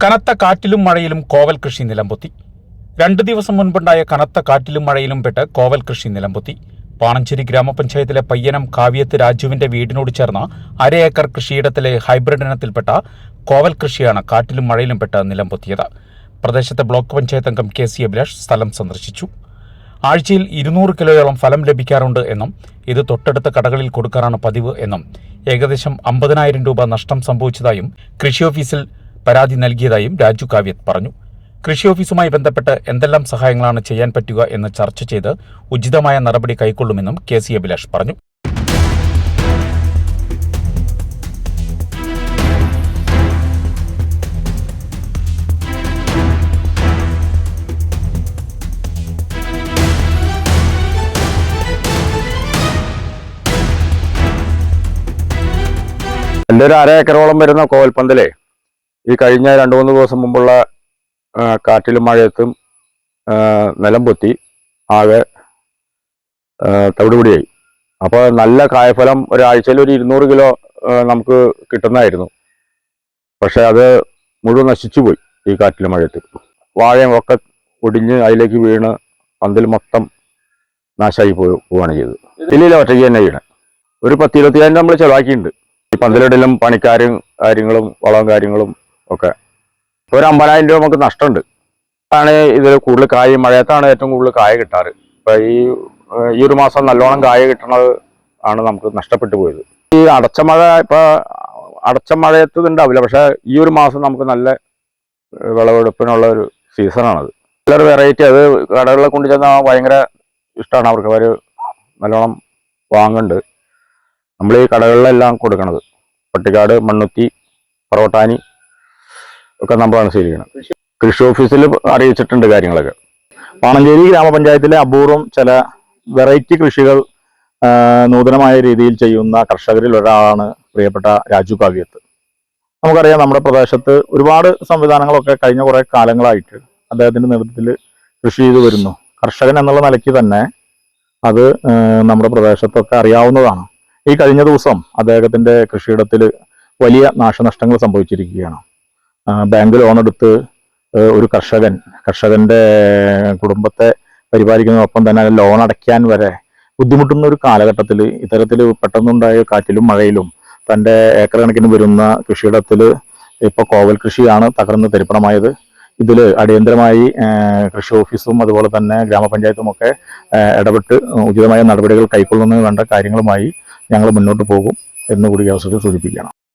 കനത്ത കാറ്റിലും മഴയിലും കോവൽ കൃഷി നിലംപൊത്തി. 2 ദിവസം മുൻപുണ്ടായ കനത്ത കാറ്റിലും മഴയിലും പെട്ട് കോവൽ കൃഷി നിലംപൊത്തി. പാണഞ്ചേരി ഗ്രാമപഞ്ചായത്തിലെ പയ്യനം കാവ്യത്ത് രാജുവിന്റെ വീടിനോട് ചേർന്ന 1/2 ഏക്കർ കൃഷിയിടത്തിലെ ഹൈബ്രിഡ് ഇനത്തിൽപ്പെട്ട കോവൽ കൃഷിയാണ് കാറ്റിലും മഴയിലും പെട്ട് നിലംപൊത്തിയത്. പ്രദേശത്തെ ബ്ലോക്ക് പഞ്ചായത്ത് അംഗം KC അഭിലാഷ് സ്ഥലം സന്ദർശിച്ചു. ആഴ്ചയിൽ 200 കിലോയോളം ഫലം ലഭിക്കാറുണ്ട് എന്നും ഇത് തൊട്ടടുത്ത കടകളിൽ കൊടുക്കാറാണ് പതിവ് എന്നും ഏകദേശം 50,000 രൂപ നഷ്ടം സംഭവിച്ചതായും കൃഷി ഓഫീസിൽ പരാതി നൽകിയതായും രാജു കാവ്യത്ത് പറഞ്ഞു. കൃഷി ഓഫീസുമായി ബന്ധപ്പെട്ട് എന്തെല്ലാം സഹായങ്ങളാണ് ചെയ്യാൻ പറ്റുക എന്ന് ചർച്ച ചെയ്ത് ഉചിതമായ നടപടി കൈക്കൊള്ളുമെന്നും KC അഭിലാഷ് പറഞ്ഞു. എൻ്റെ ഒരു 1/2 ഏക്കറോളം വരുന്ന കോവൽപ്പന്തലേ ഈ കഴിഞ്ഞ 2-3 ദിവസം മുമ്പുള്ള കാറ്റിലും മഴയത്തും നിലം പൊത്തി ആകെ തവിടുപിടിയായി. അപ്പോൾ നല്ല കായഫലം ഒരാഴ്ചയിൽ ഒരു 200 കിലോ നമുക്ക് കിട്ടുന്നതായിരുന്നു. പക്ഷെ അത് മുഴുവൻ നശിച്ചുപോയി ഈ കാറ്റിലും മഴയത്ത്. വാഴയും ഒക്കെ ഒടിഞ്ഞ് അതിലേക്ക് വീണ് പന്തൽ മൊത്തം നാശമായി പോവുകയാണ് ചെയ്തത്. ഇല്ല ഒറ്റയ്ക്ക് തന്നെ ചെയ്യണേ. ഒരു 10-25,000 നമ്മൾ ചിലവാക്കിയിട്ടുണ്ട്. ഈ പന്തലിടലും പണിക്കാരും കാര്യങ്ങളും വളവും കാര്യങ്ങളും ഒക്കെ ഒരു 50,000 രൂപ നമുക്ക് നഷ്ടമുണ്ട്. ആണ് ഇതിൽ കൂടുതൽ കായ് മഴയത്താണ് ഏറ്റവും കൂടുതൽ കായ കിട്ടാറ്. ഇപ്പം ഈ ഒരു മാസം നല്ലോണം കായ കിട്ടണത് ആണ് നമുക്ക് നഷ്ടപ്പെട്ടു പോയത്. ഈ അടച്ച മഴ അടച്ച മഴയത്ത് ഉണ്ടാവില്ല, പക്ഷെ ഈ ഒരു മാസം നമുക്ക് നല്ല വിളവെടുപ്പിനുള്ള ഒരു സീസണാണത്. നല്ലൊരു വെറൈറ്റി. അത് കടകളിലെ കൊണ്ട് ചെന്നാൽ ഭയങ്കര ഇഷ്ടമാണ് അവർക്ക്. അവർ നല്ലോണം വാങ്ങുന്നുണ്ട്. നമ്മൾ ഈ കടകളിലെല്ലാം കൊടുക്കണത് പട്ടിക്കാട്, മണ്ണുത്തി, പറവട്ടാനി ഒക്കെ നമ്മളാണ് സെയിൽ ചെയ്യണം. കൃഷി ഓഫീസിൽ അറിയിച്ചിട്ടുണ്ട് കാര്യങ്ങളൊക്കെ. പാണഞ്ചേരി ഗ്രാമപഞ്ചായത്തിലെ അപൂർവം ചില വെറൈറ്റി കൃഷികൾ നൂതനമായ രീതിയിൽ ചെയ്യുന്ന കർഷകരിൽ ഒരാളാണ് പ്രിയപ്പെട്ട രാജു കാവ്യത്ത്. നമുക്കറിയാം, നമ്മുടെ പ്രദേശത്ത് ഒരുപാട് സംവിധാനങ്ങളൊക്കെ കഴിഞ്ഞ കുറേ കാലങ്ങളായിട്ട് അദ്ദേഹത്തിൻ്റെ നേതൃത്വത്തിൽ കൃഷി ചെയ്തു വരുന്നു. കർഷകൻ എന്നുള്ള നിലയ്ക്ക് തന്നെ അത് നമ്മുടെ പ്രദേശത്തൊക്കെ അറിയാവുന്നതാണ്. ഈ കഴിഞ്ഞ ദിവസം അദ്ദേഹത്തിൻ്റെ കൃഷിയിടത്തിൽ വലിയ നാശനഷ്ടങ്ങൾ സംഭവിച്ചിരിക്കുകയാണ്. ബാങ്ക് ലോൺ എടുത്ത് ഒരു കർഷകന്റെ കുടുംബത്തെ പരിപാലിക്കുന്നതിനൊപ്പം തന്നെ ലോൺ അടയ്ക്കാൻ വരെ ബുദ്ധിമുട്ടുന്ന ഒരു കാലഘട്ടത്തിൽ ഇത്തരത്തിൽ പെട്ടെന്നുണ്ടായ കാറ്റിലും മഴയിലും തൻ്റെ ഏക്കർ കണക്കിന് വരുന്ന കൃഷിയിടത്തിൽ ഇപ്പോൾ കോവൽ കൃഷിയാണ് തകർന്ന് തരിപ്പണമായത്. ഇതിൽ അടിയന്തരമായി കൃഷി ഓഫീസും അതുപോലെ തന്നെ ഗ്രാമപഞ്ചായത്തും ഒക്കെ ഇടപെട്ട് ഉചിതമായ നടപടികൾ കൈക്കൊള്ളുന്നതിന് വേണ്ട കാര്യങ്ങളുമായി ഞങ്ങൾ മുന്നോട്ട് പോകും എന്നുകൂടി അവസരത്തിൽ സൂചിപ്പിക്കുകയാണ്.